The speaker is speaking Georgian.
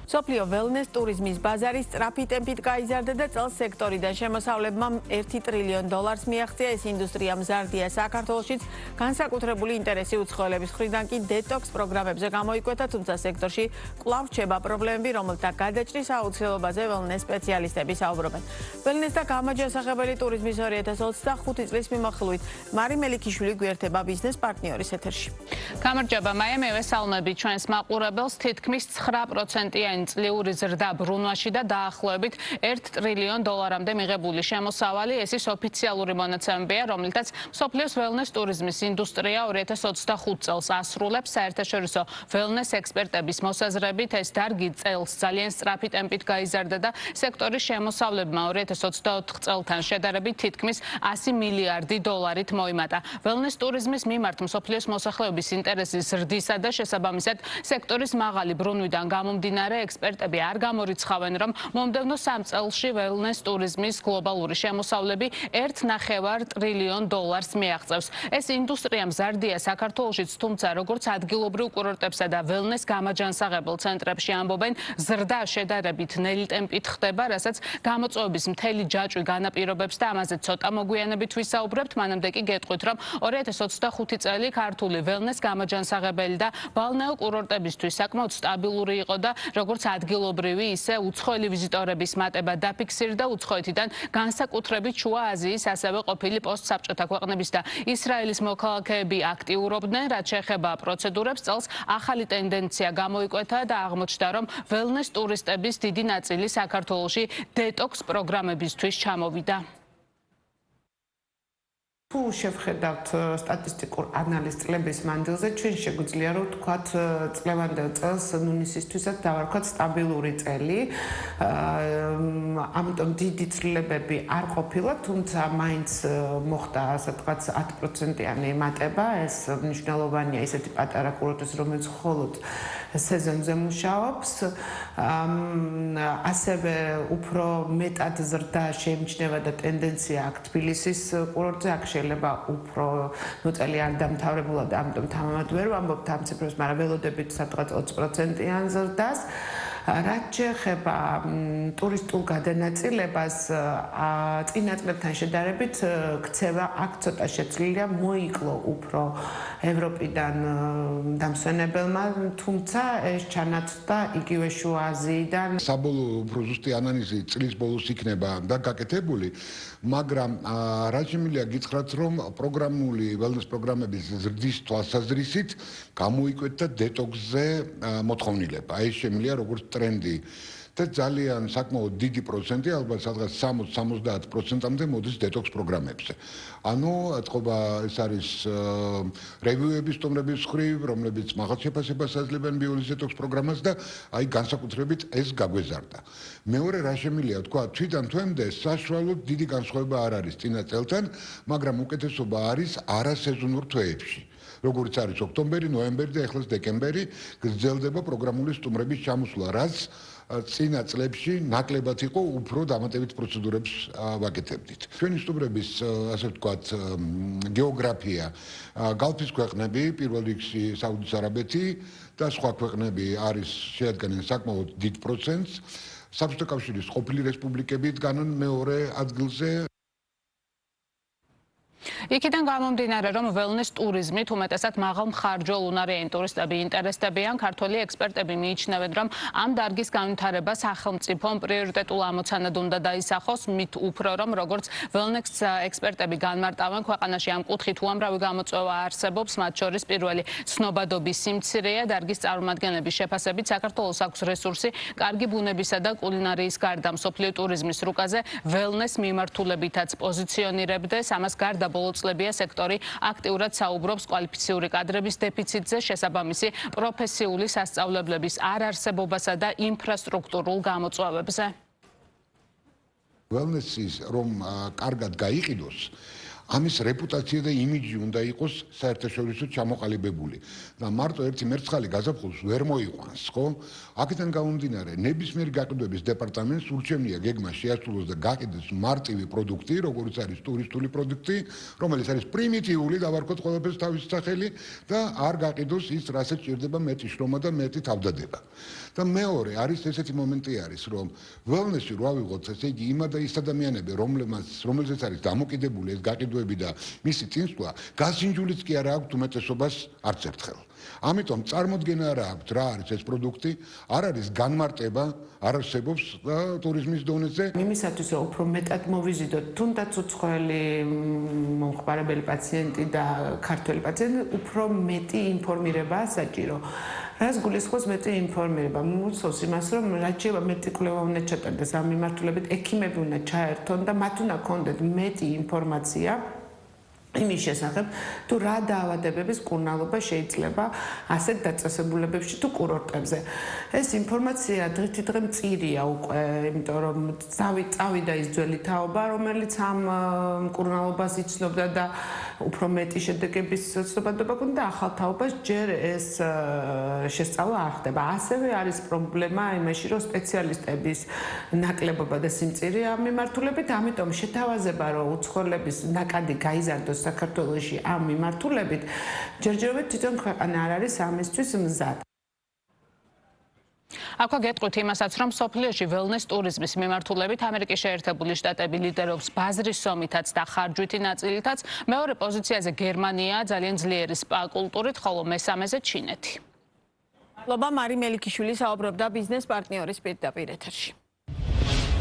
მსოფლიო ველნეს ტურიზმის ბაზარი სწრაფი ტემპით გაიზარდა და წელს სექტორიდან შემოსავლებმა $1 ტრილიონ მიაღწია. ეს ინდუსტრია მზარდია საქართველოშიც. განსაკუთრებული ინტერესი უცხოელების მხრიდან კი დეტოქს პროგრამებზე გამოიკვეთა, თუმცა სექტორში კვლავ რჩება პრობლემები, რომელთა გადაჭრის აუცილებლობაზე ველნეს სპეციალისტები საუბრობენ. ველნეს და გამაჯანსაღებელი ტურიზმის 2025 წლის მიმოხილვით მარი მელიქიშვილი გვერდება ბიზნეს პარტნიორის ეთერში. გამარჯობა, მაია, მევესალმები ჩვენს მაყურებელს. თითქმის 9%-იანი წლიური ზრდა ბრუნვაში და დაახლოებით $1 ტრილიონ-მდე მიღებული შემოსავალი. ეს ის ოფიციალური მონაცემებია, რომლითაც მსოფლიოს ველნეს ტურიზმის ინდუსტრია 2025 წელს ასრულებს. საერთაშორისო ველნეს ექსპერტების მოსაზრებით ეს დარგი წელს ძალიან სწრაფი ტემპით გაიზარდა და სექტორის შემოსავლებმა 2024 წელთან შედარებით თითქმის $100 მილიარდი მოიმატა. ველნეს ტურიზმის მიმართ მსოფლიოს მოსახლეობის ინტერესის ზრდისა და შესაბამისად სექტორის მაღალი ბრუნვიდან გამომდინარე ექსპერტები არ გამორიცხავენ, რომ მომდევნო 3 წელში ველნეს ტურიზმის გლობალური შემოსავლები $1.5 ტრილიონ მიაღწევს. ეს ინდუსტრია მზარდია საქართველოშიც, თუმცა როგორც ადგილობრივ კურორტებსა და ველნეს გამაჯანსაღებელ ცენტრებში ამბობენ, ზრდა შედარებით ნელი ტემპით ხდება, რასაც გამოწვევების მთელი ჯაჭვი განაპირობებს და ამაზე ცოტა მოგვიანებით ვისაუბრებთ. მანამდე კი გეტყვით, რომ 2025 წელი ქართული ველნეს გამაჯანსაღებელი და ბალნეო კურორტებისთვის საკმაოდ სტაბილური იყო და როგორც ადგილობრივი, ისე უცხოელი ვიზიტორების მატება დაფიქსირდა უცხოეთიდან განსაკუთრებით შუა აზიის, ასევე ყოფილი პოსტსაბჭოთა ქვეყნების და ისრაელის მოქალაქეები აქტიურობდნენ, რაც შეეხება პროცედურებს. წელს ახალი ტენდენცია გამოიკვეთა და აღმოჩნდა, რომ ველნეს ტურისტების დიდი ნაწილი საქართველოში დეტოქს პროგრამებისთვის ჩამოვიდა. თუ შევხედავთ სტატისტიკურ ანალიზ წლების მანძილზე, ჩვენ შეგვიძლია რომ ვთქვათ წლევანდელ წელს ნუნისისთვისაც დავარქვათ სტაბილური წელი. ამიტომ დიდი ცვლილებები არ ყოფილა, თუმცა მაინც მოხდა სადღაც 10%-იანი მატება. ეს მნიშვნელოვანია ისეთი პატარა კურორტის, რომელიც მხოლოდ სეზონზე მუშაობს. ასევე უფრო მეტად ზრდა შეიმჩნევა და ტენდენცია აქ თბილისის კურორტზე, აქ შეიძლება უფრო წელი არ დამთავრებულა და ამიტომ თამამად ვერ ვამბობთ ამ ციფრებს, მაგრამ ველოდებით სადღაც 20%-იან ზრდას. რაც შეეხება ტურისტულ გადანაწილებას, წინა წლებთან შედარებით ქცევა აქ ცოტა შეცვლილია, მოიკლო უფრო ევროპიდან დამსვენებელმა, თუმცა ეს ჩანაცვლა იგივე შუა აზიიდან. საბოლოო უფრო ზუსტი ანალიზი წლის ბოლოს იქნება და გაკეთებული, მაგრამ რა შემიძლია გითხრათ, რომ პროგრამული ველნეს პროგრამების ზრდის თვალსაზრისით გამოიკვეთა დეტოქსზე მოთხოვნილება. ეს შემიძლია როგორც ტრენდი და ძალიან საკმაოდ დიდი პროცენტი, ალბათ სადღაც 60-70%-მდე მოდის დეტოქს პროგრამებზე. ანუ ეთყობა ეს არის რევიუების სტუმრების მხრივ, რომლებიც მაღალ შეფასებას აძლევენ ბიოლის დეტოქს პროგრამას და აი განსაკუთრებით ეს გაგვეზარდა. მეორე რა შემიძლია თქვა, თვითონ თვემდე საშუალოდ დიდი განსხვავება არ არის წინა წელთან, მაგრამ უკეთესობა არის არასეზონურ თვეებში. როგორც არის ოქტომბერი, ნოემბერი და ეხლა დეკემბერი, გრძელდება პროგრამული სტუმრების ჩამოსვლა, რაც წინა წლებში ნაკლებად იყო, უფრო დამატებით პროცედურებს ვაკეთებდით. ჩვენი სტუმრების, ასე ვთქვათ, გეოგრაფია, გალფის ქვეყნები, პირველ რიგში საუდის არაბეთი და სხვა ქვეყნები არის შეადგენენ საკმაოდ დიდ პროცენტს. საბჭოთა კავშირის ყოფილი რესპუბლიკები დგანან მეორე ადგილზე. იქიდან გამომდინარე, რომ ველნეს ტურიზმით უმეტესად მაღალმხარჯველ უნარიანი ტურისტები ინტერესდებიან, ქართველი ექსპერტები მიიჩნევენ, რომ ამ დარგის განვითარება სახელმწიფომ პრიორიტეტულ ამოცანად უნდა დაისახოს, მით უფრო რომ როგორც ველნეს ექსპერტები განმარტავენ, ქვეყანაში ამ კუთხით უამრავი გამოწვევა არსებობს, მათ შორის პირველი ცნობადობის სიმცირეა, დარგის წარმომადგენლების შეფასებით საქართველოს აქვს რესურსი, კარგი ბუნებისა და კულინარიის გარდა მსოფლიო ტურიზმის რუკაზე ველნეს მიმართულებითაც პოზიციონირებდეს, ამას გარდა ბოლო წლებია სექტორი აქტიურად საუბრობს კვალიფიციური კადრების დეფიციტზე, შესაბამისი პროფესიული სასწავლებლების არ არსებობასა და ინფრასტრუქტურულ გამოწვევებზე. ველნესის რომ კარგად გაიყიდოს, ამის რეპუტაცია და იმიჯი უნდა იყოს საერთაშორისო ჩამოყალიბებული და მარტო ერთი მერცხალი გაზაფხულს ვერ მოიყვანს, ხო? აქედან გამომდინარე, ნებისმიერი გაყიდვების დეპარტამენტს ურჩევნია გეგმა შეასრულოს და გაყიდეს მარტივი პროდუქტი, როგორც არის ტურისტული პროდუქტი, რომელიც არის პრიმიტიული, დავარქოთ ყველაფერს თავის სახელი და არ გაყიდოს ის, რასაც ჭირდება მეტი შრომა და მეტი თავდადება. და მეორე არის ესეთი მომენტი არის, რომ wellness-ი რო ავიღოთ, ესე იგი იმ ის ადამიანები, რომელზეც არის დამოკიდებული ეს გაყიდვები და მისი წინსვლა, გასინჯულიც კი არ აქვს უმეტესობას არც ერთხელ. ამიტომ წარმოდგენა არ აქვს რა არის ეს პროდუქტი, არ არის განმარტება, არ არსებობს ტურიზმის დონეზე. იმისათვის რომ უფრო მეტად მოვიზიდოთ, თუნდაც უცხოელი მომხმარებელი პაციენტი და ქართველი პაციენტი უფრო მეტი ინფორმირებაა საჭირო. რას გულისხმობს მეტი ინფორმირება? მოუწევს იმას, რომ რაც შეიძლება მეტი კვლევა უნდა ჩატარდეს ამ მიმართულებით, ექიმები უნდა ჩაერთონ და მათ უნდა ქონდეთ მეტი ინფორმაცია იმის შესახებ, თუ რა დაავადებების მკურნალობა შეიძლება ასეთ დაწესებულებებში თუ კურორტებზე. ეს ინფორმაცია დღითიდღე მწირია უკვე, იმიტომ რომ წავიდა ის ძველი თაობა, რომელიც ამ მკურნალობას იცნობდა და უფრო მეტი შედეგების ცნობადობა ჰქონდა, ახალ თაობას ჯერ ეს შესწავლა არ ხდება. ასევე არის პრობლემა იმაში, რომ სპეციალისტების ნაკლებობა და სიმწირე ამ მიმართულებით, ამიტომ შეთავაზება, რომ უცხოელების ნაკადი გაიზარდოს საქართველოში ამ მიმართულებით, ჯერჯერობით თვითონ ქვეყანა არ არის ამისთვის მზად. აქვე გეტყვით იმასაც, რომ სოფლიოში wellness ტურიზმის მიმართულებით ამერიკის შეერთებული შტატები ლიდერობს ბაზრის სომითაც და ხარჯვითი ნაწილითაც, მეორე პოზიციაზე გერმანია ძალიან ძლიერი სპა კულტურით, ხოლო მესამეზე ჩინეთი. მადლობა, მარი მელიქიშვილი საუბრობდა ბიზნეს პარტნიორის პირდაპირ ეთერში.